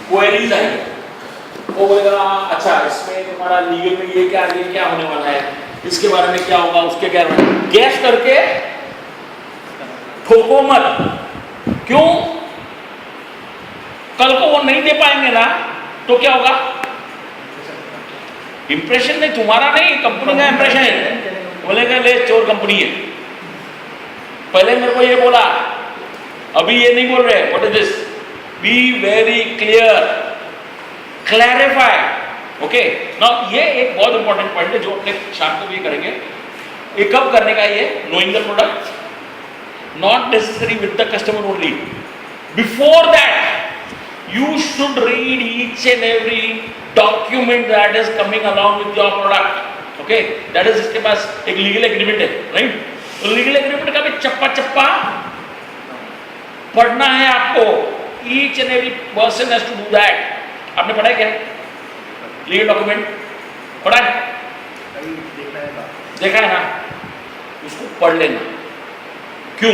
Queries आएंगे, वो बोलेगा अच्छा इसमें तुम्हारा लीगल में ये क्या होने वाला है, इसके बारे में क्या होगा, उसके क्या गैस करके ठोको मत। क्यों? कल को वो नहीं दे पाएंगे ना तो क्या होगा? इंप्रेशन नहीं, तुम्हारा नहीं, कंपनी का इंप्रेशन है। बोलेगा ले चोर कंपनी है, पहले मेरे को ये बोला, अभी ये नहीं बोल रहे। What is this? Be very clear, clarify. Okay now ये एक बहुत इंपॉर्टेंट पॉइंट है जो अपने शाम को भी करेंगे। ये कब करने का? ये knowing the product, not necessary with the customer only. Before that you should read each and every document that is coming along with your product. Okay that is, इसके पास एक लीगल एग्रीमेंट है, राइट? तो legal agreement का भी चप्पा चप्पा पढ़ना है आपको। Each and every person has to do that. आपने पढ़ा है क्या लीगल डॉक्यूमेंट? पढ़ा है? देखा है ना? उसको पढ़ लेना। क्यों?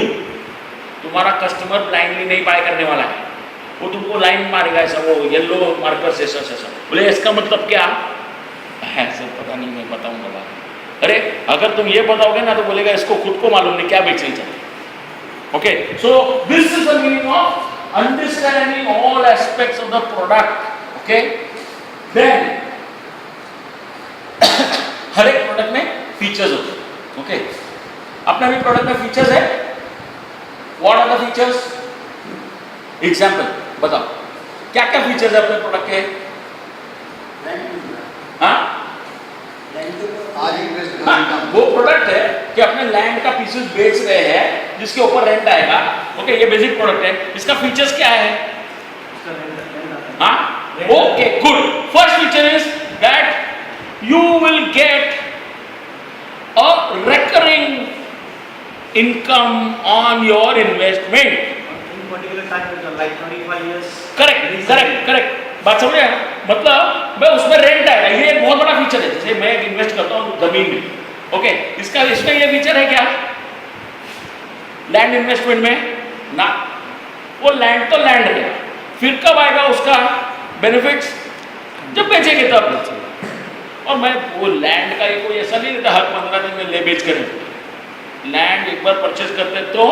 तुम्हारा कस्टमर ब्लाइंडली नहीं बाय करने वाला है, वो तुमको लाइन मारेगा ऐसा, वो येलो मार्कर से ऐसा। बोले इसका मतलब क्या है? सर पता नहीं, मैं बताऊंगा बाद। अरे अगर तुम ये बताओगे ना तो बोलेगा इसको खुद को मालूम नहीं क्या बेचना चाहिए। Okay so this is the meaning of understanding all aspects of the product. Okay then हर एक प्रोडक्ट में फीचर्स होते हैं। ओके अपने भी प्रोडक्ट में फीचर्स है। What are the features? Example बताओ, क्या क्या फीचर्स है अपने प्रोडक्ट के? हाँ वो प्रोडक्ट है कि अपने लैंड का पीसेस बेच रहे हैं जिसके ऊपर रेंट आएगा। ओके ये बेसिक प्रोडक्ट है। इसका फीचर्स क्या है? हाँ okay good. First feature is that you will get a recurring income on your investment. Correct बात समझे? मतलब मैं उसमें रेंट आएगा, ये एक बहुत बड़ा फीचर है। जैसे मैं इन्वेस्ट करता हूँ जमीन में, ओके इसमें ये फीचर है क्या लैंड इन्वेस्टमेंट में? ना, वो लैंड तो लैंड है, फिर कब आएगा उसका बेनिफिट्स? जब बेचेंगे तब। और मैं वो लैंड का ये कोई ऐसा नहीं रहता हर 15 दिन में ले बेच कर। लैंड एक बार परचेज करते तो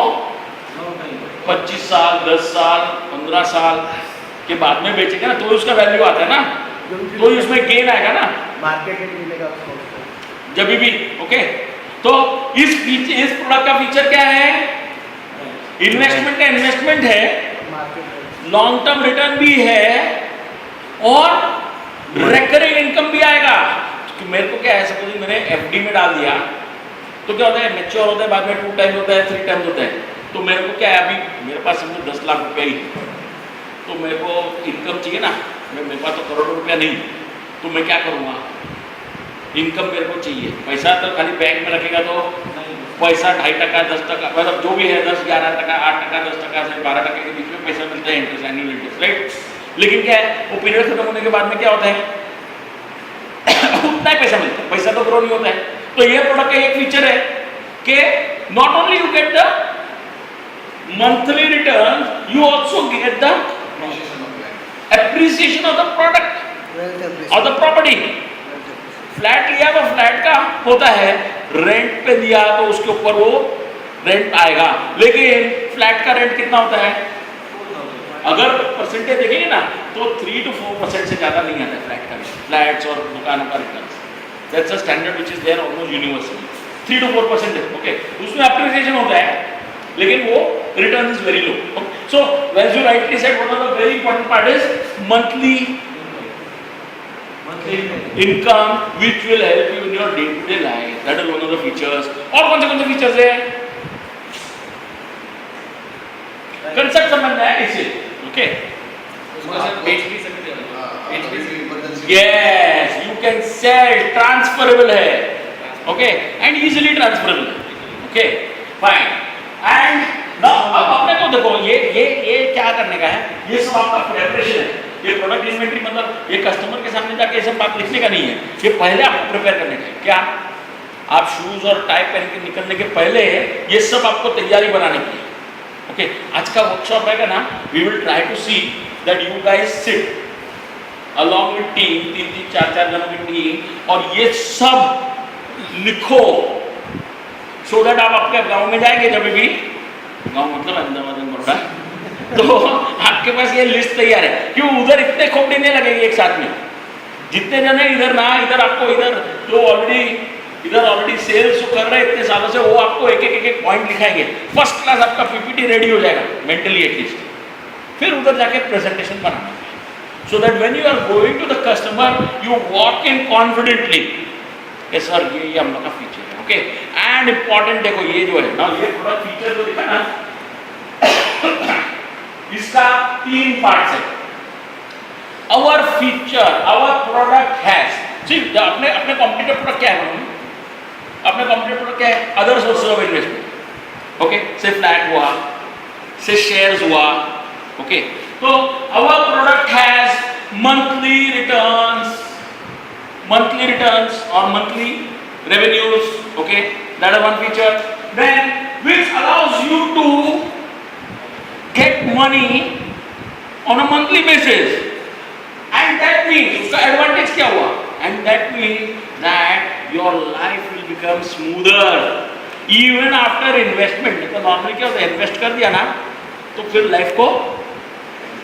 25 साल 10 साल 15 साल के बाद में बेचेंगे ना, तो उसका वैल्यू आता है ना, तो उसमें गेन आएगा ना, मार्केट रेट मिलेगा उसको जब भी। ओके तो इस प्रोडक्ट का फीचर क्या है? इन्वेस्टमेंट का इन्वेस्टमेंट है, लॉन्ग टर्म रिटर्न भी है और रिकरिंग इनकम भी आएगा। तो मेरे को क्या है, सपोज मैंने एफडी में डाल दिया तो क्या होता है, मैच्योर होता है, बाद में 2 टाइम्स होता है 3 टाइम्स होता है। तो मेरे को क्या है, अभी मेरे पास समझो 10 लाख रुपया ही, तो मेरे को इनकम चाहिए ना, मेरे पास तो करोड़ों रुपया नहीं, तो मैं क्या करूँगा? इनकम मेरे को चाहिए। पैसा तो खाली बैंक में रखेगा तो पैसा 2.5% 10%, मतलब जो भी है 10 11%, 8%, 10% से 12% के बीच में पैसा मिलता है इंटरेस्ट, एनुअल इंटरेस्ट, राइट? लेकिन क्या है, वो पीरियड खत्म होने के बाद में क्या होता है उतना ही पैसा मिलता है, पैसा तो ग्रो नहीं होता है। तो ये प्रोडक्ट का एक फीचर है कि not only you get the monthly return, you also get the appreciation of the product or the property. Flat लिया तो फ्लैट का होता है, रेंट पे दिया तो उसके ऊपर वो रेंट आएगा। लेकिन फ्लैट का रेंट कितना होता है? अगर परसेंटेज देखेंगे ना तो 3 to 4% से ज्यादा नहीं आता है फ्लैट का, फ्लैट्स और दुकानों का return. That's a standard which is there almost universally, 3 to 4% है। ओके उसमें अप्रिसिएशन होता है लेकिन वो return is very low. So as you rightly said, one of the very important part is monthly income which will help you in your day to day life. That is one of the features. और कौन से features है? Concept समझना है इसे। Okay बेच भी सकते हो, yes you can cell, transferable है, ओके एंड इजीली ट्रांसफरेबल है। Okay fine. एंड नाउ अब अपने को देखो ये क्या करने का है, ये सब आपका प्रिपरेशन है। ये प्रोडक्ट इन्वेंटरी मतलब ये कस्टमर के सामने जाके ये सब बात लिखने का नहीं है, ये पहले आपको प्रिपेयर करने का है। क्या आप शूज और टाई पहन के निकलने के पहले ये सब आपको तैयारी बनाने की है। ओके आज का वर्कशॉप रहेगा ना, we will try to see that you guys sit along with team, 3-3, 4-4 जनों की टीम, और ये सब लिखो सो दैट आप आपके गांव में जाएंगे जब भी, गांव मतलब अहमदाबाद एंड बड़ौदा, तो आपके पास ये लिस्ट तैयार है। क्यों? उधर इतने खोपड़ी नहीं लगेंगे एक साथ में, जितने जन है इधर ना, इधर आपको इधर जो ऑलरेडी सेल्स कर रहे हैं इतने सालों से, वो आपको एक पॉइंट लिखाएंगे। फर्स्ट क्लास आपका पीपीटी रेडी हो जाएगा मेंटली एटलीस्ट, फिर उधर जाके प्रेजेंटेशन बनाना, so that when you are going to the customer you walk in confidently, ये सर ये हम लोग का फीचर है। ओके, एंड इंपॉर्टेंट देखो ये जो है ना, ये थोड़ा फीचर जो दिखा ना, इसका 3 पार्ट्स है। Our feature, our product has, सिर्फ अपने कॉम्पिटिटर प्रोडक्ट क्या है, अपने कॉम्पिटिटर प्रोडक्ट क्या है, other sources of investment. Okay, say flat हुआ, से शेयर्स हुआ। ओके, तो our product has monthly returns और monthly revenues. Okay, that is one feature. Then which allows you to get money on a monthly basis, and that means उसका advantage क्या हुआ, and that means that your life will become smoother even after investment। तो normally क्या होता है, invest कर दिया ना तो फिर लाइफ को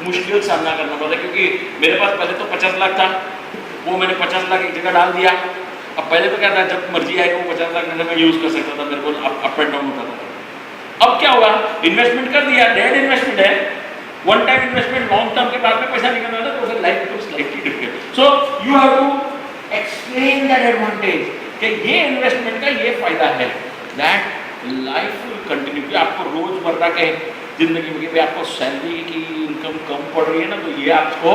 मुश्किल सामना करना पड़ता है, क्योंकि मेरे पास पहले तो 50 लाख था, वो मैंने 50 लाख एक जगह डाल दिया। अब पहले तो क्या था, जब मर्जी आएगा वो 50 लाख मैं यूज कर सकता था, मेरे को अप एंड डाउन होता था। अब क्या होगा, इन्वेस्टमेंट कर दिया, डेड इन्वेस्टमेंट है, one time investment, long term के बाद में पैसा निकलना है, तो फिर life becomes slightly difficult. So you have to explain that advantage कि ये इन्वेस्टमेंट का ये फायदा है, दैट लाइफ विल कंटिन्यू। कि आपको रोजमर्रा के जिंदगी में भी आपको सैलरी की इनकम कम पड़ रही है ना, तो ये आपको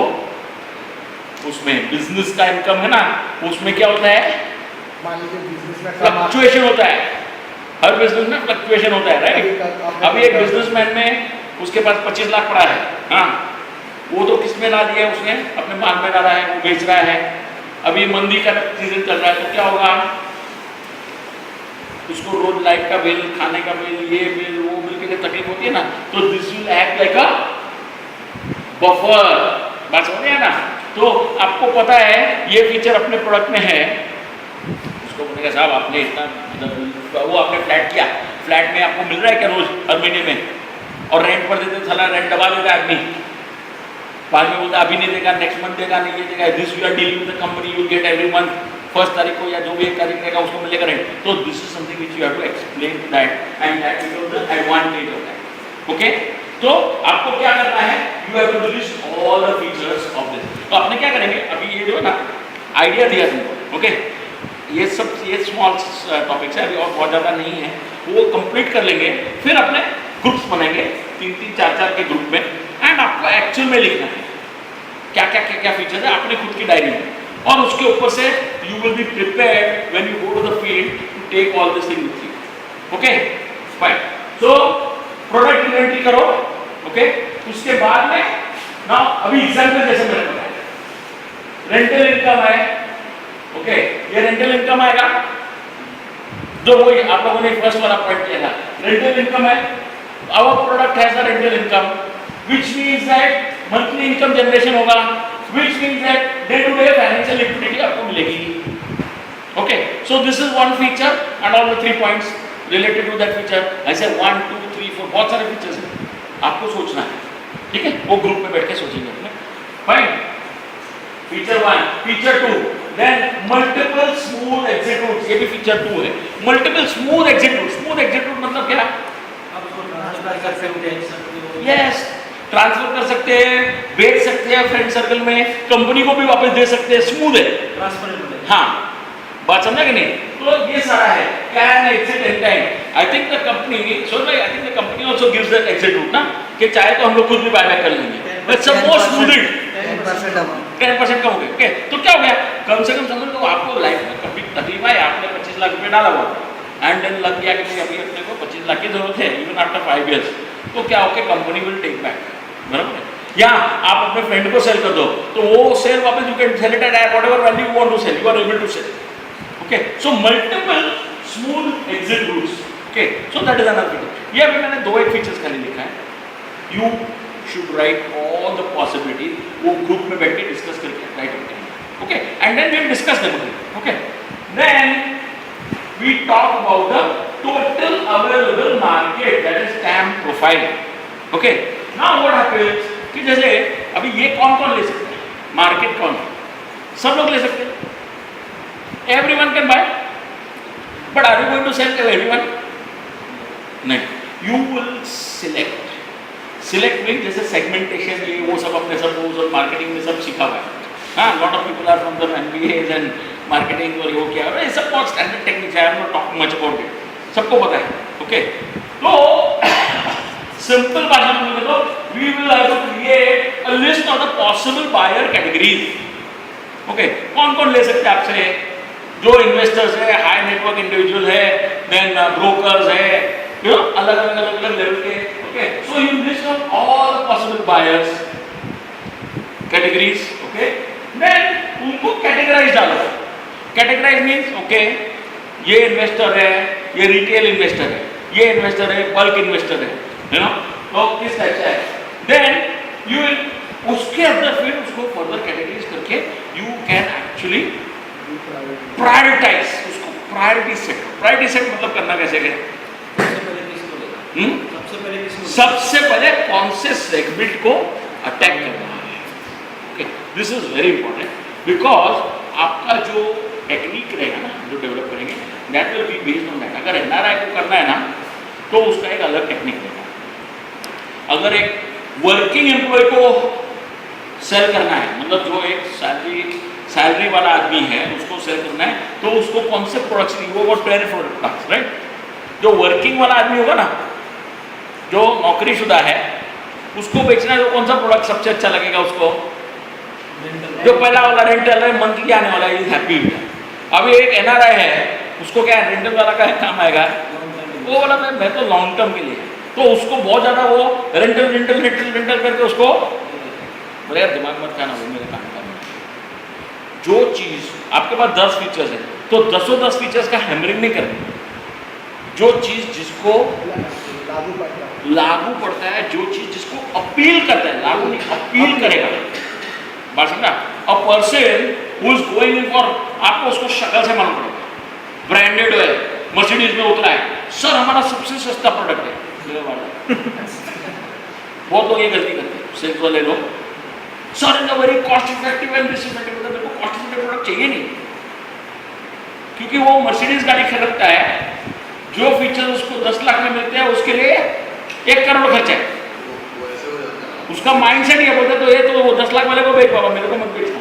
उसमें बिजनेस का इनकम है ना, उसमें क्या होता है, मान लीजिए बिजनेस में फ्लक्चुएशन होता है, हर बिजनेस में फ्लक्चुएशन होता है, राइट। अभी एक बिजनेसमैन में उसके पास 25 लाख पड़ा है, हाँ, वो तो किस में डाल दिया है उसने, अपने माल में डाला है, वो बेच रहा है। अभी मंदी का सीजन चल रहा है, तो क्या होगा, उसको रोज लाइट का बिल, खाने का बिल, ये बिल, वो बिल के लिए तकलीफ होती है ना, तो this will act like a buffer. बात समझ रहे हैं ना? तो आपको पता है ये फीचर अपने प्रोडक्ट में है, उसको बोलेगा साहब आपने इतना वो आपने फ्लैट किया, फ्लैट में आपको मिल रहा है क्या रोज हर महीने में, और रेंट पर देते साला रेंट दबा देता है आदमी, बाद में बोलता अभी नहीं देगा, नेक्स्ट मंथ देगा, नहीं ये देगा, this you are dealing with the company, you will get every month 1 तारीख को या जो भी 1 तारीख रहेगा उसको मिलेगा रेंट। तो this is something which you have to explain to that, and that becomes the advantage of that. Okay, तो आपको क्या करना है, you have to list all the features of this. तो आपने क्या करेंगे, अभी ये जो है ना आइडिया दिया तुमको, ओके, ये स्मॉल टॉपिक्स है, अभी और बहुत ज़्यादा नहीं है, वो कंप्लीट कर लेंगे, फिर अपने ग्रुप्स बनाएंगे 3-3, 4-4 के ग्रुप में, एंड आपको एक्चुअल में लिखना है क्या फीचर है अपने खुद की डायरी में, और उसके ऊपर से you will be prepared when you go to the field to take all this thing with you. Okay, fine. So product inventory करो, ओके, उसके बाद में ना अभी एग्जांपल जैसे मैंने बताया, रेंटल इनकम है, ओके, ये रेंटल इनकम आएगा, जो वही आप लोगों ने फर्स्ट वाला पॉइंट किया था, रेंटल इनकम है, our product has a rental income, which means that monthly income generation होगा, which means that day to day financial liquidity आपको मिलेगी। Okay, so this is one feature and all the 3 points related to that feature। ऐसे 1, 2, 3, 4 बहुत सारे features हैं, आपको सोचना है, ठीक है, वो ग्रुप में बैठ के सोचेंगे अपने। Fine, feature 1, feature 2, then multiple smooth exit routes, ये भी फीचर 2 है। Multiple smooth exit routes, smooth exit route मतलब क्या, आप उसको ट्रांसफर कर सकते हैं, यस, ट्रांसफर कर सकते हैं, बेच सकते हैं फ्रेंड सर्कल में, कंपनी को भी वापस दे सकते हैं, स्मूथ है, ट्रांसफरेबल है। हाँ, बात समझा कि नहीं? तो ये सारा है, can exit any time. I think the company, so I think the company also gives that exit root ना, कि चाहे तो हम लोग खुद भी बायबैक कर लेंगे, दैट्स द मोस्ट स्मूथेड 10% कम हो गया। ओके, तो क्या हो गया, कम से कम समझ लो आपको लाइफ में कभी तकलीफ आए, आपने 25 लाख रुपये डाला हुआ एंड देन लग गया कि अभी अपने को 25 लाख की जरूरत है, इवन आफ्टर 5 years, तो क्या हो गया, कंपनी विल टेक बैक, बराबर है। या आप अपने फ्रेंड को सेल कर दो, तो वो सेल वापस you can sell it at whatever value you want to sell, you are able to sell. Okay, so multiple smooth exit routes. Okay, so that is another feature. ये अभी मैंने 2 features खाली लिखा है। You should write all the possibility, वो group में बैठ के डिस्कस करके write discuss them again. Okay. Then we talk about the total available market, that is TAM profile. Okay. Now what happens कि जैसे अभी ये कौन ले सकते हैं, मार्केट कौन, सब लोग ले सकते हैं, everyone can buy, but are you going to sell to everyone? नहीं, you will select means जैसे segmentation ये वो सब अपने सब वो सब मार्केटिंग में सब सीखा हुआ है, हाँ, lot of people are from the MBAs and marketing और वो क्या है, ये सब बहुत standard techniques है, I am not talking much about it, सबको पता है, okay, तो सिंपल भाषा में बोले तो we will have to create a list of the possible buyer categories. Okay, कौन-कौन ले सकते हैं आपसे, जो इन्वेस्टर्स है, हाई नेटवर्क इंडिविजुअल है, देन ब्रोकर्स है, यू नो अलग-अलग लेवल के. Okay, so you list of all the possible buyers categories. Okay, then उनको categorize डालो. Categorize means okay, ये इन्वेस्टर है, ये रिटेल इन्वेस्टर है, ये इन्वेस्टर है, बल्क इन्वेस्टर है, यू नो, तो किस टाइप से है. देन यू विल उसके अंदर फिर उसको फर्दर कैटेगरीज करके यू कैन एक्चुअली प्रायोरिटाइज, उसको प्रायोरिटी सेट मतलब करना कैसे है, सबसे पहले कौन से सेगमेंट को अटैक करना है. Okay, this is very important because आपका जो टेक्निक रहेगा ना, जो डेवलप करेंगे, that will be based on that. अगर एनआरआई को करना है ना तो उसका एक अलग टेक्निक रहेगा. अगर एक वर्किंग एम्प्लॉय को सेल करना है, मतलब जो एक सैलरी वाला आदमी है उसको सेल करना है, तो उसको कौन से प्रोडक्ट्स चाहिए, वो 10 प्रोडक्ट्स, राइट. जो वर्किंग वाला आदमी होगा ना, जो नौकरीशुदा है, उसको बेचना है तो कौन सा प्रोडक्ट सबसे अच्छा लगेगा उसको, जो पहला वाला रेंटल है, मंथली आने वाला है, इज हैप्पी. अभी एक एनआरआई है, उसको क्या है, रेंटल वाला का काम आएगा, वो वाला मैं तो लॉन्ग टर्म के लिए, तो उसको बहुत ज़्यादा वो रेंटल करके उसको बोले यार दिमाग मत खाना, वो मेरे काम करना. जो चीज़ आपके पास 10 फीचर्स है तो 10 फीचर्स का हैमरिंग नहीं करना. जो चीज़ जिसको लागू पड़ता है, जो चीज़ जिसको अपील करता है, लागू नहीं अपील करेगा. बात समझा. A person who is going in for, आपको उसको शक्ल से मालूम पड़ेगा, ब्रांडेड है, मर्सिडीज में उतरा है, सर हमारा सबसे सस्ता प्रोडक्ट है. बहुत लोग ये गलती करते हैं, सेल्स वाले लोग, sir is a very cost effective and this effective. मतलब मेरे को कॉस्ट इफेक्टिव प्रोडक्ट चाहिए नहीं, क्योंकि वो मर्सिडीज गाड़ी खरीदता है, जो फीचर उसको 10 लाख में मिलते हैं उसके लिए 1 करोड़ खर्चा है. उसका माइंडसेट ये बोलते तो ये तो वो 10 लाख वाले को बेच पाओ, मेरे को मत बेचना.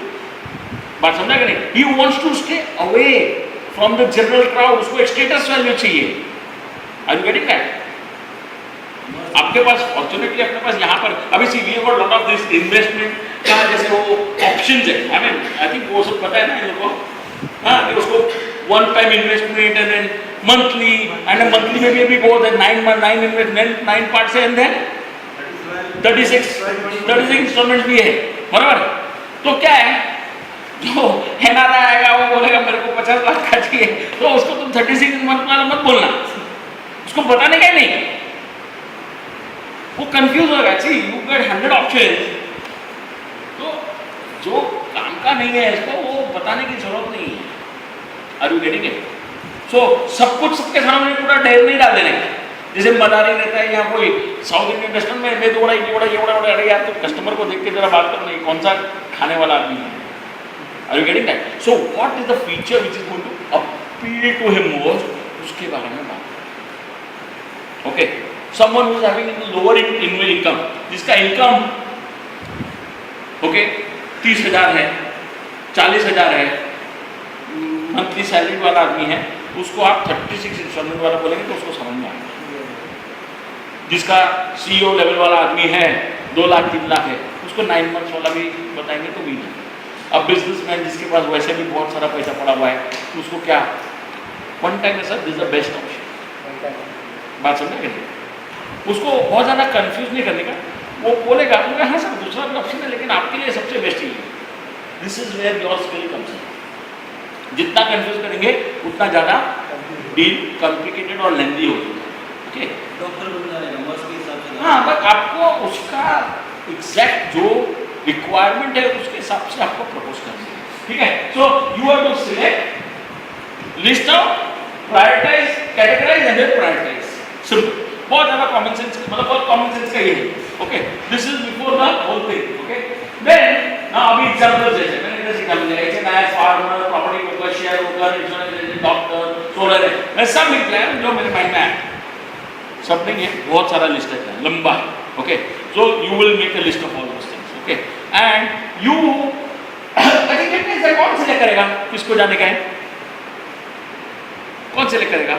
बात समझा कि नहीं. He wants to stay away from the general crowd, उसको एक स्टेटस वैल्यू चाहिए. Are you getting that. आपके पास फॉर्चुनेटली अपने पास यहाँ पर अभी see we got lot of this investment का जैसे वो ऑप्शंस है. आई मीन आई थिंक वो सब पता है ना इन लोगों को, हाँ, कि उसको one time investment and then monthly, and monthly में भी अभी बहुत है, 9 इन्वेस्टमेंट 9 पार्ट से, एंड देन 36 इंस्टॉलमेंट भी है, बराबर. तो क्या है, जो एनआरआई आएगा वो बोलेगा मेरे को 50 लाख का चाहिए, तो उसको तुम 36 मंथ वाला मत बोलना, उसको बताने का ही नहीं, वो कंफ्यूज होगा. सी यू गेट 100 ऑप्शन, तो जो काम का नहीं है इसको वो बताने की जरूरत नहीं है. Are you getting it. So सब कुछ सबके सामने पूरा ढेर नहीं डाल देने. जैसे मदारी रहता है यहाँ कोई साउथ इंडियन रेस्टोरेंट में, मैं दौड़ा ये बड़ा, अरे यार तो कस्टमर को देख के जरा बात करो, नहीं कौन सा खाने वाला आदमी है. Are you getting that. So what is the feature which is going to appeal to him most, उसके बारे में बात. Okay, someone who is having lower income, जिसका इनकम ओके 30,000 है, 40,000 है, मंथली सैलरी वाला आदमी है, उसको आप 36 इंस्टॉलमेंट वाला बोलेंगे तो उसको समझ में आएगा. जिसका CEO लेवल वाला आदमी है, 2 लाख 3 लाख है, उसको 9 मंथ्स वाला भी बताएंगे तो भी नहीं. अब बिजनेसमैन जिसके पास वैसे भी बहुत सारा पैसा पड़ा हुआ है, तो उसको क्या वन टाइम है, sir this is the best option. बात समझे कि नहीं. उसको बहुत ज़्यादा कंफ्यूज नहीं करने का, वो बोलेगा हाँ सर दूसरा भी ऑप्शन है लेकिन आपके लिए सबसे बेस्ट ही है. This is where your skill comes in. जितना कंफ्यूज करेंगे उतना ज़्यादा डील कॉम्प्लिकेटेड और लेंदी होगी. ओके, डॉक्टर बन जाएगा मस्त के हिसाब से. हाँ, बट आपको उसका एग्जैक्ट जो रिक्वायरमेंट है उसके हिसाब से आपको प्रपोज करना है. ठीक है? So you have to select, list out, prioritize, categorize and then prioritize. Simple. बहुत ज्यादा कॉमन सेंस, मतलब बहुत कॉमन सेंस का ये है. Okay, this is before the whole thing. Okay, then now अभी एग्जांपल्स जैसे मैंने जैसे एग्जांपल दिया, जैसे मैं farmer, property broker, share broker, insurance agent, doctor, solar है, मैं सब लिख लिया जो मेरे माइंड में आया. सब नहीं है, बहुत सारा लिस्ट है, लंबा है. Okay, so you will make a list of all those things. Okay, and you कौन सिलेक्ट करेगा किसको जाने का है? कौन सिलेक्ट करेगा?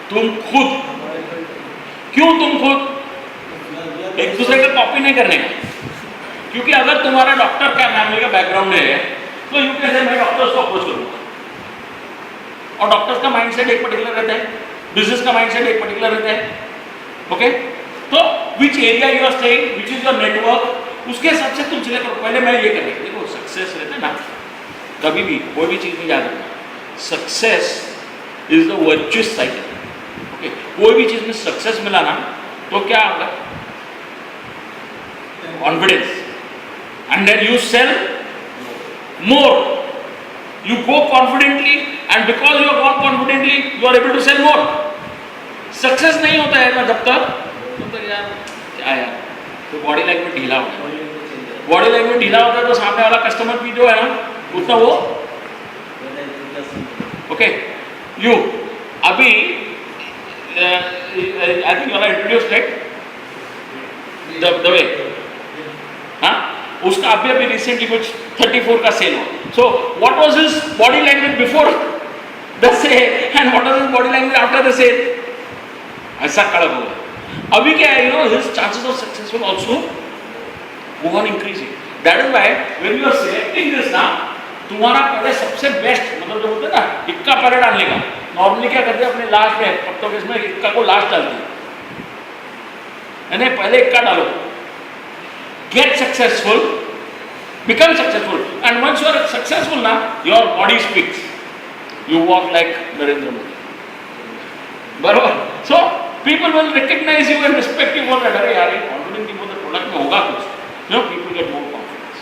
तुम खुद. क्यों तुम खुद? एक दूसरे का कॉपी नहीं करने का. क्योंकि अगर तुम्हारा डॉक्टर का फैमिली का बैकग्राउंड है तो यू कैन से मैं डॉक्टर्स को अप्रोच करूंगा, और डॉक्टर्स का माइंडसेट एक पर्टिकुलर रहता है, बिजनेस का माइंडसेट एक पर्टिकुलर रहता है. ओके, तो which area you are staying, which is your network, उसके हिसाब से तुम सिलेक्ट करो. पहले मैं ये करें, देखो सक्सेस रहता है ना, कभी भी कोई भी चीज में याद रखना, success is the virtuous cycle. Okay, कोई भी चीज में सक्सेस मिला ना तो क्या होगा? Confidence, and then you sell more. You go confidently, and because you have gone confidently, you are able to sell more. Success नहीं होता है ना जब तक यार क्या यार, तो बॉडी लैंग्वेज ढीला होता है. बॉडी लैंग्वेज ढीला होता है तो सामने वाला कस्टमर भी जो है ना उतना वो. ओके, यू अभी I think you are introduced right the way. हाँ, उसका अभी रिसेंटली कुछ 34 का सेल हुआ. So what was his body language before the sale and what was his body language after the sale? ऐसा कड़क होगा. अभी क्या है, you know, his chances of success will also go on increasing. That is why when you are selecting this ना, तुम्हारा पहले सबसे बेस्ट, मतलब जो होता है ना इक्का पहले डालने का. नॉर्मली क्या करते हैं अपने लास्ट में, पत्तों के इसमें इक्का को लास्ट डालते हैं, यानी पहले इक्का डालो. Get successful, become successful, and once you are successful now, your body speaks. You walk like Narendra Modi. बराबर. So people will recognize you and respect you for that. अरे यार ये confident की मतलब प्रोडक्ट में होगा कुछ. You know, people get more confidence.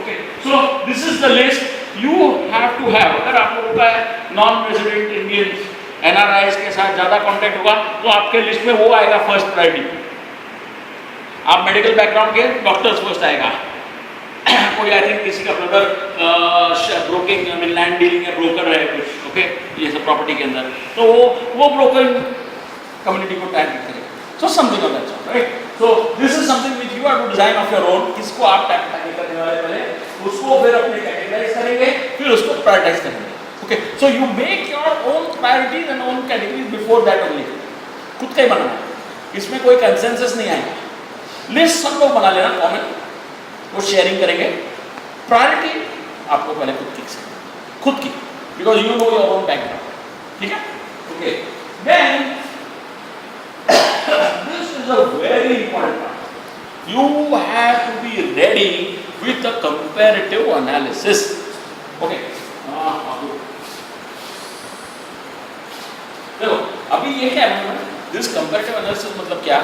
Okay, so this is the list you have to have. अगर आप लोगों का non-resident Indians, NRIs के साथ ज़्यादा कॉन्टेक्ट होगा तो आपके लिस्ट में वो आएगा फर्स्ट प्रायोरिटी. आप मेडिकल बैकग्राउंड के डॉक्टर्स फर्स्ट आएगा. कोई आई थिंक किसी का ब्रदर ब्रोकिंग में लैंड डीलिंग या ब्रोकर है कुछ. ओके, ये सब प्रॉपर्टी के अंदर, तो वो ब्रोकर कम्युनिटी को टारगेट करेगा. So something of that sort, right. So this is something which you have to design of your own. किसको आप टारगेट करने वाले पहले, उसको फिर अपने कैटेगराइज करेंगे, फिर उसको प्रायोरिटाइज करेंगे. Okay, so you make your own priorities and own categories before that only. खुद का ही बनाना, इसमें कोई कंसेंसस नहीं आएगा. लिस्ट सब लोग बना लेना कॉमन, वो शेयरिंग करेंगे. प्रायोरिटी आपको पहले खुद की, because you know your own background. ठीक है? Okay, then this is a very important part. You have to be ready with a comparative analysis. Okay, देखो अभी ये क्या है, दिस कंपैरेटिव एनालिसिस मतलब क्या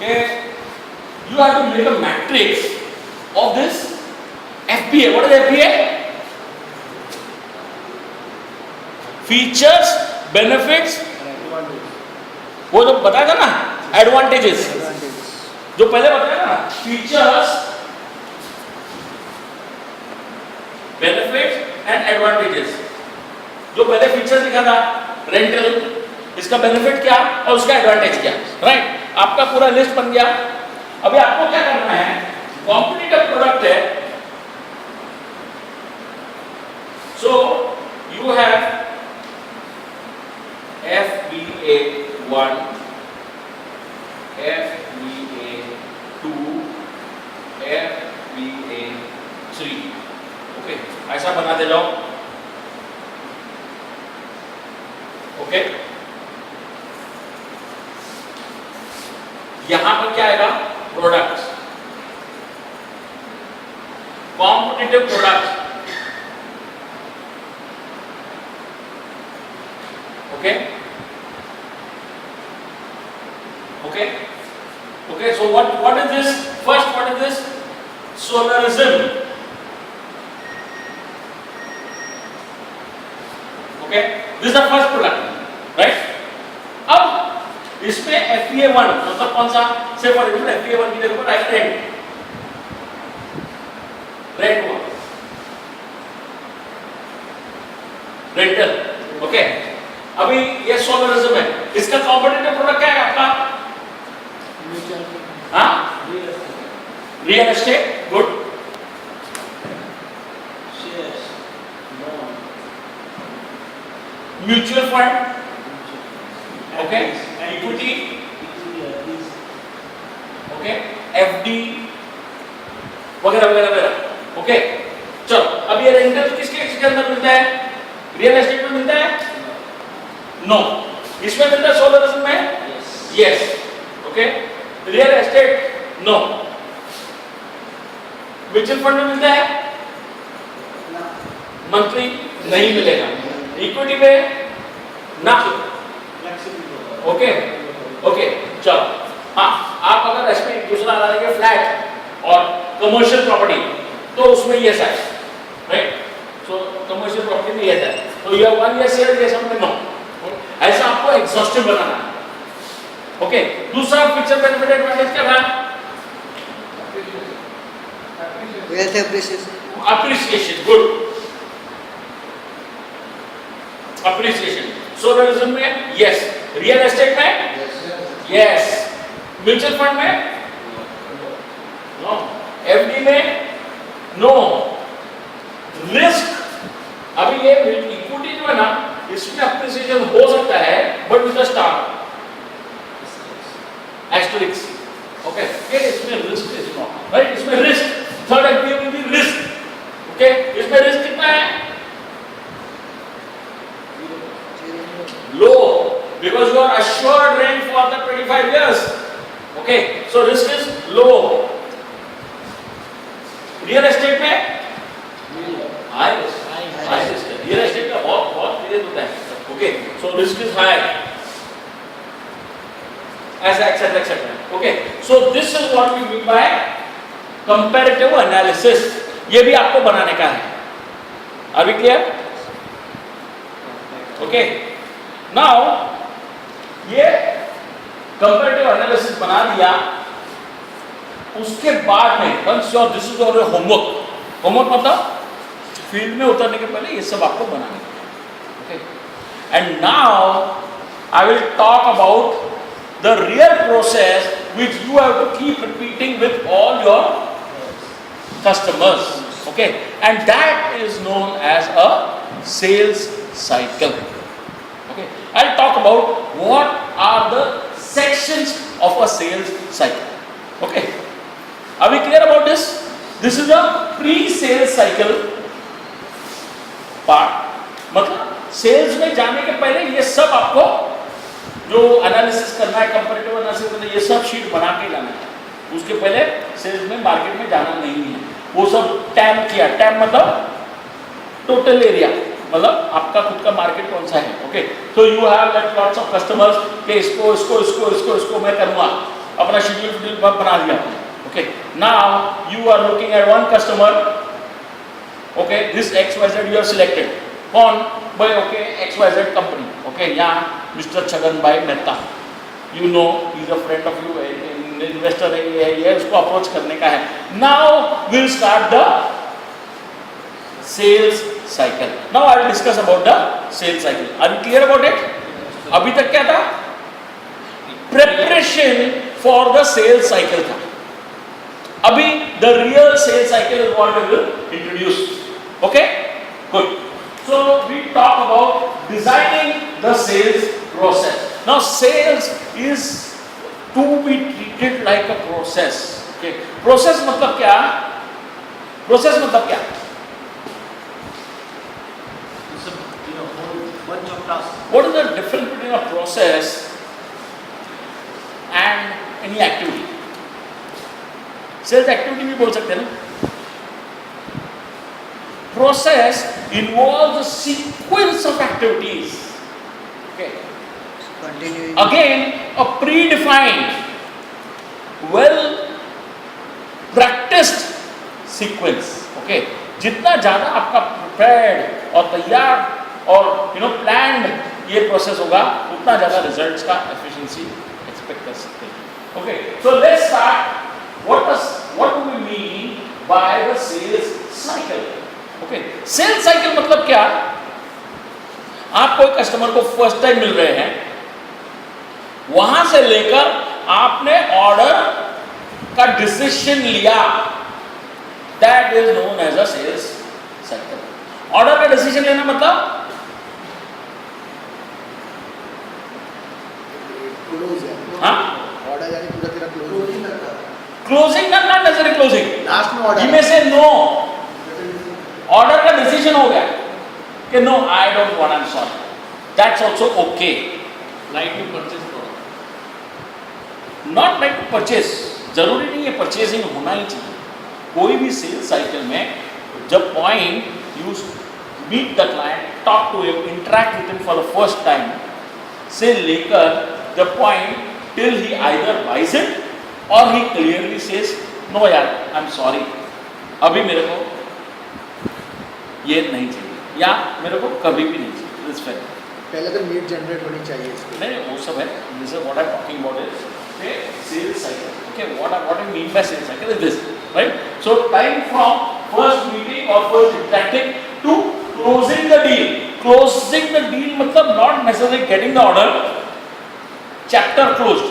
कि you have to make a matrix of this FPA. What is FPA? Features, benefits, वो जो बताया था ना, advantages, जो पहले बताया ना, features, benefits and advantages. जो पहले features लिखा था, rental, इसका benefit क्या और उसका advantage क्या, right? आपका पूरा लिस्ट बन गया. अभी आपको क्या करना है, कॉम्पिटिटिव प्रोडक्ट है, so you have FBA1, FBA2, FBA3. Okay, ऐसा बनाते जाओ. ओके, यहां पर क्या आएगा, products, competitive products. Okay okay okay, so what is this? First, what is this? Solarism. Okay, this is the first product, right? अब इसमें FEA1 मतलब कौन सा? से फॉर एग्जांपल FEA1 की जगह पर राइट रेंट हुआ, रेंटल, ओके। अभी ये सोलरिज्म है, इसका कॉम्पिटिटिव प्रोडक्ट क्या है आपका? हाँ, real estate, good. Shares. Mutual fund, okay, Equity. Equity, Equity, please. Okay, FD वगैरह वगैरह वगैरह, ओके। चलो, अब ये रेंटल किसके अंदर मिलता है? रियल एस्टेट में मिलता है? नो। इसमें मिलता है सोलरिज्म में? Yes. Yes, okay. Real estate? No. Mutual fund में मिलता है? मंथली नहीं मिलेगा। इक्विटी में ना, Flexible. Okay okay. चलो, हाँ, आप अगर इसमें दूसरा डालेंगे फ्लैट और कमर्शियल प्रॉपर्टी तो उसमें ये है, राइट? सो कमर्शियल प्रॉपर्टी में ये है, तो ये 1 ईयर सेल ये सब में नो। ऐसा आपको एग्जॉस्टिव बनाना है, ओके। दूसरा फीचर बेनिफिट एडवांटेज क्या था? Wealth appreciation. Appreciation, good, appreciation. सोलरिज्म में यस, रियल एस्टेट में यस, म्यूचुअल फंड में नो, FD में नो। रिस्क, अभी ये इक्विटी जो है ना, इसमें अप्रिसिएशन हो सकता है but with the star asterisk, okay. ये इसमें रिस्क इज नॉट, राइट? इसमें risk, third FD will be risk, okay. इसमें रिस्क कितना है? Low, because you are assured rent for the 25 years. Okay, so risk is low. Real estate में high risk, high risk है। Real estate का बहुत तेज होता है। Okay, so risk is high. ऐसा etc etc. Okay, so this is what we mean by comparative analysis. ये भी आपको बनाने का है। Are we clear? Okay. Now ये कंपैरेटिव एनालिसिस बना दिया, उसके बाद में once your this is your homework मतलब फील्ड में उतरने के पहले ये सब आपको बनाना है, okay. And now I will talk about the real process which you have to keep repeating with all your customers, okay, and that is known as a sales cycle. Okay, I'll talk about what are the sections of a sales cycle. Okay, are we clear about this? This is a pre-sales cycle part. मतलब sales में जाने के पहले ये सब आपको जो analysis करना है, कंपैरेटिव एनालिसिस करना है, ये सब शीट बना के लाना है। उसके पहले सेल्स में मार्केट में जाना नहीं है, वो सब टैम किया। टैम मतलब टोटल एरिया, मतलब आपका खुद का मार्केट कौन सा है, okay. So you have like lots of customers के इसको इसको इसको इसको इसको मैं करूँगा, अपना शेड्यूल बना दिया, okay. Now you are looking at one customer, okay, this XYZ you are selected, कौन भाई, ओके, XYZ कंपनी, ओके। यहाँ mister Chhagan bhai Mehta, you know, he is a friend of you, investor है, ये उसको अप्रोच करने का है। Now will start the sales cycle. Now I will discuss about the sales cycle. Are you clear about it? अभी तक क्या था? Preparation for the sales cycle था। अभी the real sales cycle is what we will introduce. Okay? Good. So we talk about designing the sales process. Now sales is to be treated like a process. Okay? Process मतलब क्या? Process मतलब क्या? Bunch of tasks. What is the difference between a process and any activity? Sales activity भी बोल सकते हैं ना? Process involves a sequence of activities. Okay. Continuing. Again, a predefined, well practiced sequence. Okay. जितना ज़्यादा आपका prepared और तैयार और प्लान्ड ये प्रोसेस होगा, उतना ज़्यादा रिजल्ट्स का एफिशिएंसी एक्सपेक्ट कर सकते हैं। Okay, so let's start. What do we mean by the sales cycle? Okay, sales cycle मतलब क्या? आप कोई कस्टमर को फर्स्ट टाइम मिल रहे हैं, वहां से लेकर आपने ऑर्डर का डिसीजन लिया, that is known as a sales cycle. Order का डिसीजन लेना मतलब क्लोज है। हाँ, ऑर्डर यानी पूरा तेरा क्लोजिंग करता है। क्लोजिंग का नॉट नेसेसरी क्लोजिंग, लास्ट में ऑर्डर ही में से नो, ऑर्डर का डिसीजन हो गया कि no I don't want, I am sorry, that's also okay. Like to purchase product. Not like to purchase, जरूरी नहीं है परचेजिंग होना ही चाहिए। कोई भी सेल्स साइकिल में जब point you meet the client, talk to him, interact with him for the first time से लेकर the point till he either buys it or he clearly says no यार आई एम सॉरी, अभी मेरे को ये नहीं चाहिए या मेरे को कभी भी नहीं चाहिए, दिस फेयर। पहले तो नीड जनरेट होनी चाहिए इसकी। नहीं वो सब है, this is what I am talking about is okay, sales cycle. Okay, what I mean by sales cycle is this, right? So time from first meeting or first interacting to closing the deal. Closing the deal मतलब not necessarily getting the order, chapter closed.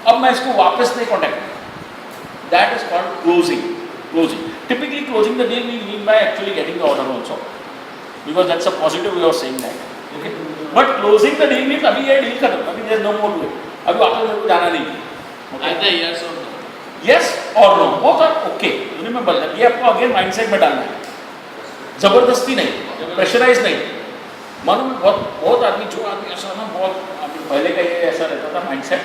अब मैं इसको वापस नहीं contact. That is called closing. Closing. Typically closing the deal we mean by actually getting the order also, because that's a positive way of saying that. Okay. But closing the deal means अभी ये deal खत्म, अभी there is no more to it. अभी वापस मेरे को जाना नहीं। Either yes or no. Yes or no, both are okay. Remember that. ये आपको अगेन माइंडसेट में डालना है, जबरदस्ती नहीं, प्रेशराइज नहीं। मालूम बहुत आदमी, जो आदमी ऐसा ना, बहुत आदमी पहले का ये ऐसा रहता था माइंडसेट,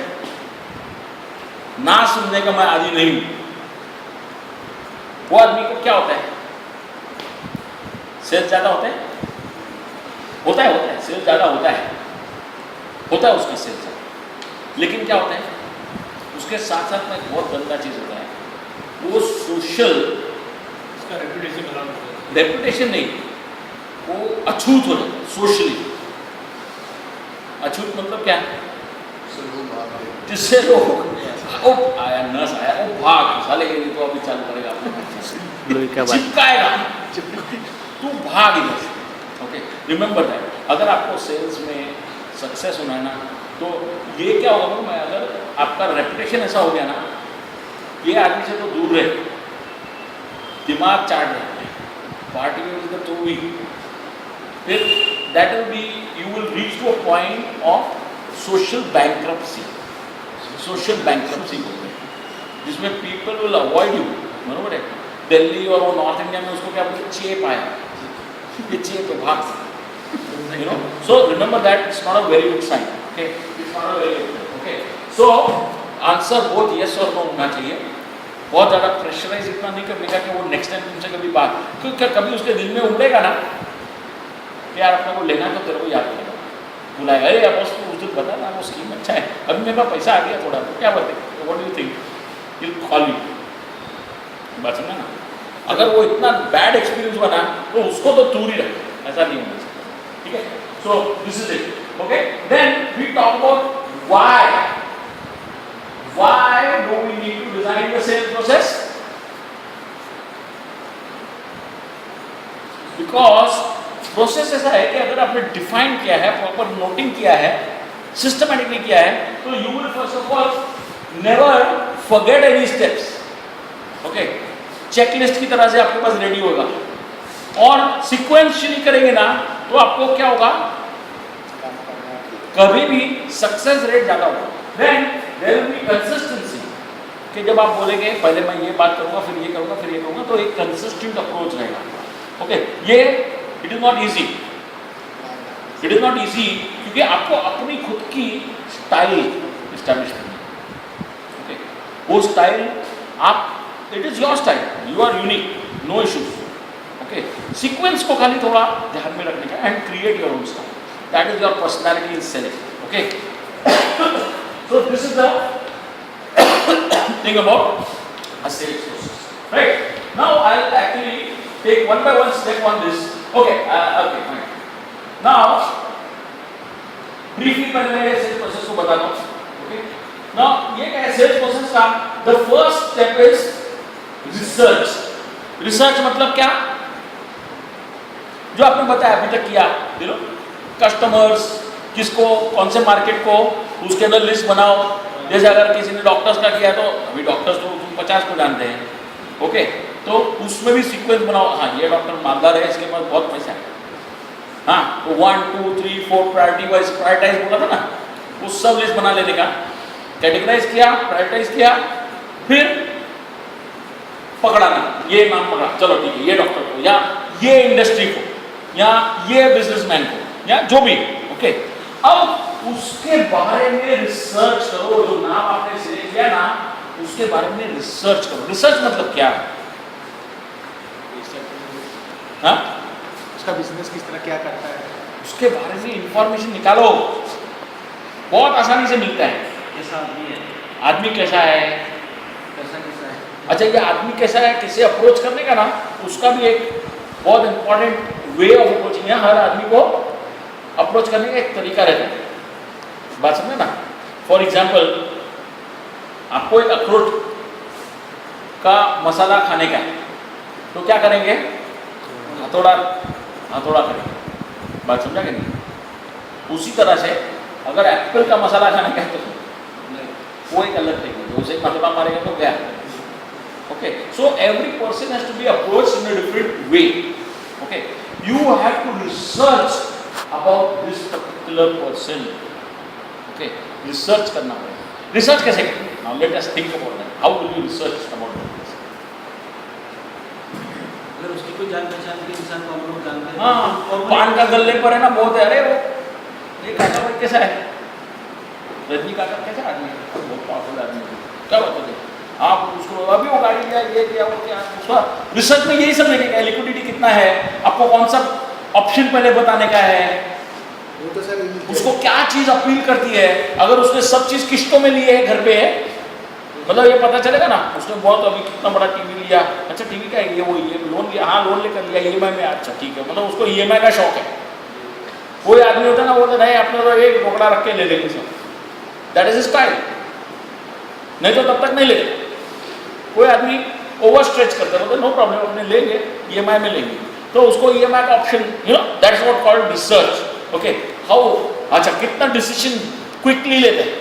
ना सुनने का मैं आदि नहीं हूँ। वो आदमी को क्या होता है, सेल्स ज्यादा होता है, सेल्स ज्यादा होता है उसका सेल्स, लेकिन क्या होता है उसके साथ साथ में बहुत गंदा चीज होता है, वो सोशल, उसका रेपुटेशन खराब होता है। रेपुटेशन नहीं, वो अछूत हो जाता है सोशली। अछूत मतलब क्या? जिससे लोग ओ आया नर्स आया, ओ भाग साले, ये तो अभी चालू करेगा, चिपकाएगा, तू भाग इधर से। Okay, remember that. अगर आपको सेल्स में सक्सेस होना है ना, तो ये क्या होगा मैं, अगर आपका रेपुटेशन ऐसा हो गया ना, ये आदमी से तो दूर रहे, दिमाग चाट रहे, पार्टी में इधर तो भी, फिर that will be, you will reach to a point of social bankruptcy. Social bankruptcy बोलते हैं, जिसमें पीपल विल अवॉइड यू। बराबर है, दिल्ली और वो नॉर्थ इंडिया में उसको क्या बोलते, चेप आया, ये चेप है, भाग, you know, so remember that it's not a very good sign. Okay, it's not a very good sign. Okay, so answer both yes or no होना चाहिए। बहुत ज़्यादा प्रेशराइज इतना नहीं करेगा कि वो नेक्स्ट टाइम तुमसे कभी बात, क्योंकि कभी उसके दिल में उमड़ेगा ना कि यार अपने को लेना है, तो तेरे को याद करेगा, बुलाएगा, अरे अब उसको उस दिन बता ना, वो स्कीम अच्छा है, अभी मेरे पास पैसा आ गया थोड़ा, तो क्या बात है, what do you think, will call you. बात समझा ना? अगर वो इतना बैड एक्सपीरियंस बना तो उसको तो दूर ही रखे, ऐसा नहीं होना चाहिए। ठीक है, so this is it. Okay, then we talk about why do we need to design the sales process? Because process ऐसा है कि अगर आपने डिफाइन किया है, प्रॉपर नोटिंग किया है, सिस्टमैटिकली किया है, तो you will first of all never forget any steps. Okay, checklist की तरह से आपके पास रेडी होगा, और सीक्वेंशियली करेंगे ना तो आपको क्या होगा, कभी भी सक्सेस रेट ज्यादा होगा। Then there will be consistency, कि जब आप बोलेंगे पहले मैं ये बात करूंगा, फिर ये करूंगा, फिर ये करूंगा, तो एक कंसिस्टेंट अप्रोच रहेगा। ओके, ये इट इज नॉट इजी, क्योंकि आपको अपनी खुद की स्टाइल इस्टेब्लिश करनी है। ओके, वो स्टाइल आप, it is your style, you are unique, no issues. Okay, sequence को खाली थोड़ा ध्यान में रखने का, and create your own style, that is your personality in self. Okay, so this is the thing about a sales process, right? Now I'll actually take one by one step on this. Okay, okay, fine. Now briefly पहले मैं sales process को बताता हूँ. Okay, now ये क्या है sales process का? The first step is research. Research मतलब क्या? जो आपने बताया अभी तक किया, यू नो, कस्टमर्स किसको, कौन से मार्केट को, उसके अंदर लिस्ट बनाओ. जैसे अगर किसी ने डॉक्टर्स का किया तो अभी डॉक्टर्स तो 50 को जानते हैं. ओके, तो उसमें भी सीक्वेंस बनाओ. हाँ, ये डॉक्टर मालदार है, इसके पास बहुत पैसा है. हाँ, तो 1 2 3 4 प्रायोरिटी वाइज प्रायोरिटाइज बोला था ना, वो सब लिस्ट बना लेने का. कैटेगराइज किया, प्रायोरिटाइज किया, फिर पकड़ाना. ये नाम पकड़ा, चलो ठीक है, ये डॉक्टर को या ये इंडस्ट्री को या ये बिजनेसमैन को या जो भी. ओके, अब उसके बारे में रिसर्च करो. जो नाम आपने सिलेक्ट किया ना, उसके बारे में रिसर्च करो. रिसर्च मतलब क्या? हाँ, उसका बिजनेस किस तरह क्या करता है, उसके बारे में इंफॉर्मेशन निकालो. बहुत आसानी से मिलता है. कैसा आदमी है, आदमी कैसा है, कैसा कैसा है, अच्छा ये आदमी कैसा है, किसे अप्रोच करने का ना, उसका भी एक बहुत इंपॉर्टेंट वे ऑफ अप्रोचिंग है. हर आदमी को अप्रोच करने का एक तरीका रहता है. बात समझे ना? फॉर एग्जाम्पल, आपको एक अखरोट का मसाला खाने का है, तो क्या करेंगे? हथौड़ा करेंगे. बात समझा कि नहीं? उसी तरह से अगर एप्पल का मसाला खाने का है तो वो एक अलग तरीके, उसे हथौड़ा मारेगा तो क्या? Okay, so every person has to be approached in a different way. Okay, you have to research about this particular person. Okay, research करना पड़ेगा. रिसर्च कैसे करें? Now let us think about that. How will you research about that? अगर उसकी कोई जान पहचान के इंसान को हम लोग जानते हैं. हाँ, और पान का गल्ले पर है ना, बहुत है. अरे वो ये काका भाई कैसा है, रजनी काका कैसा आदमी है, बहुत पावरफुल आदमी है, क्या बात है. आप उसको अभी वो गाड़ी लिया, ये किया, वो क्या, उसका रिसर्च में यही सब देखेगा. लिक्विडिटी कितना है, आपको कौन सा ऑप्शन पहले बताने का है, वो तो सर उसको क्या चीज अपील करती है. अगर उसने सब चीज किस्तों में लिए है घर पे है, मतलब ये पता चलेगा ना उसने बहुत अभी कितना बड़ा टीवी लिया. अच्छा टीवी का है ये, वो ये लोन लिया, हाँ लोन लेकर लिया ईएमआई में. अच्छा ठीक है, मतलब उसको ईएमआई का शौक है. कोई आदमी होता है ना, वो तो नहीं आपने तो एक रोकड़ा रख के ले लेंगे सब, दैट इज स्टाइल. नहीं तो तब तक नहीं लेते. कोई आदमी ओवर स्ट्रेच करता है, नो प्रॉब्लम, अपने लेंगे ईएमआई में लेंगे, तो उसको ईएमआई का option, you know, that's what called research. Okay, how, अच्छा कितना डिसीजन क्विकली लेते हैं.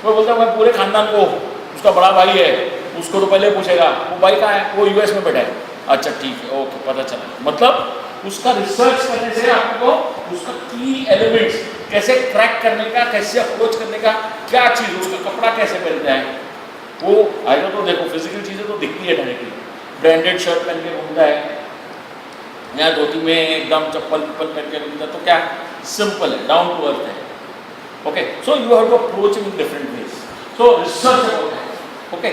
कोई बोलता है मैं पूरे खानदान को, उसका बड़ा भाई है उसको तो पहले पूछेगा, वो भाई कहाँ है, वो यूएस में बैठा है. अच्छा ठीक है, ओके, पता चला. मतलब उसका रिसर्च करने से आपको उसका की एलिमेंट्स कैसे क्रैक करने का, कैसे अप्रोच करने का, क्या चीज़, उसका कपड़ा कैसे पहनता है, वो आएगा. तो देखो फिजिकल चीज़ें तो दिखती है डायरेक्टली. ब्रांडेड शर्ट पहन के घूमता है या धोती में एकदम चप्पल पहन के घूमता है, तो क्या सिंपल है, डाउन टू अर्थ है. Okay, so you have to approach in different ways. So research about that. Okay,